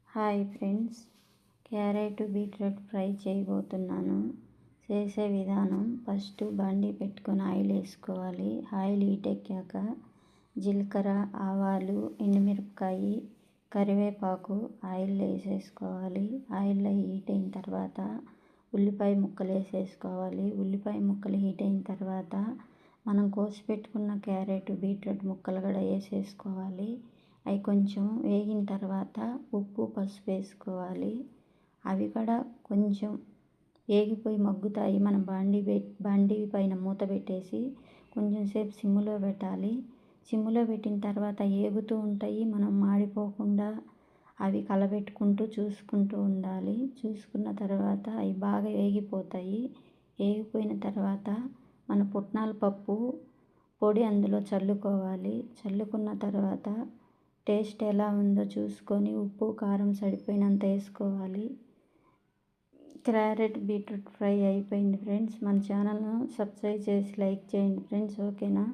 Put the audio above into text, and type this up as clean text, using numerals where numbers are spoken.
Hi friends, carrot beetroot fry చేయబోతున్నాను. చేసే విధానం: ఫస్ట్ బండి పెట్టుకొని ఆయిల్ వేసుకోవాలి. ఆయిల్ హీట్ ఎక్కాక జీలకర్ర, ఆవాలు, ఎండుమిరపకాయ, కరివేపాకు ఆయిల్లో వేసేసుకోవాలి. ఆయిల్లో హీట్ అయిన తర్వాత ఉల్లిపాయ ముక్కలు వేసేసుకోవాలి. ఉల్లిపాయ ముక్కలు హీట్ అయిన తర్వాత మనం కోసి పెట్టుకున్న క్యారెట్ బీట్రూట్ ముక్కలు కూడా వేసేసుకోవాలి. అవి కొంచెం వేగిన తర్వాత ఉప్పు, పసుపు వేసుకోవాలి. అవి కూడా కొంచెం వేగిపోయి మగ్గుతాయి. మనం బండి పైన మూత పెట్టేసి కొంచెం సేపు సిమ్లో పెట్టాలి. సిమ్లో పెట్టిన తర్వాత వేగుతూ ఉంటాయి. మనం మాడిపోకుండా అవి కలబెట్టుకుంటూ చూసుకుంటూ ఉండాలి. చూసుకున్న తర్వాత అవి బాగా వేగిపోతాయి. వేగిపోయిన తర్వాత మన పుట్నాల పప్పు పొడి అందులో చల్లుకోవాలి. చల్లుకున్న తర్వాత టేస్ట్ ఎలా ఉందో చూసుకొని ఉప్పు, కారం సరిపోయినంత వేసుకోవాలి. క్యారెట్ బీట్రూట్ ఫ్రై అయిపోయింది ఫ్రెండ్స్. మన ఛానల్ను సబ్స్క్రైబ్ చేసి లైక్ చేయండి ఫ్రెండ్స్. ఓకేనా?